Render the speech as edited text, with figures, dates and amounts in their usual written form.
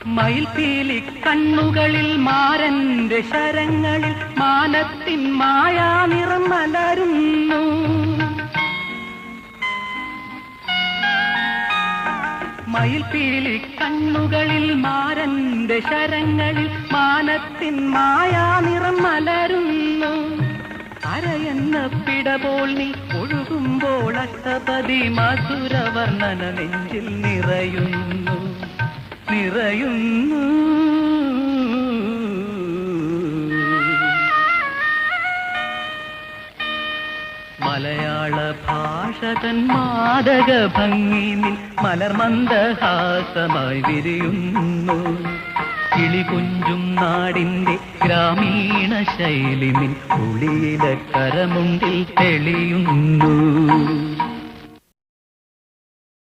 മയിൽപീലി കണ്ണുകളിൽ മാരന്റെ ശരങ്ങളിൽ മാനത്തിൻ മായാനിറം മലരുന്നു. മയിൽപീലി കണ്ണുകളിൽ മാരന്റെ ശരങ്ങളിൽ മാനത്തിൻ മായാനിറം മലരുന്നു. അരയെന്ന പിടപോൾ നീ ഒഴുകുമ്പോൾ അഷ്ടപതി മധുരവർണ്ണന നെഞ്ചിൽ നിറയുന്നു നിറയുന്നു. മലയാള ഭാഷകൻ മാദക ഭംഗിയിൽ മലർമന്ദഹാസമായി വിരിയുന്നു. കിളികുഞ്ചും നാടിന്റെ ഗ്രാമീണ ശൈലിനിൽ ഉളിയില കരമുണ്ടിൽ തെളിയുന്നു.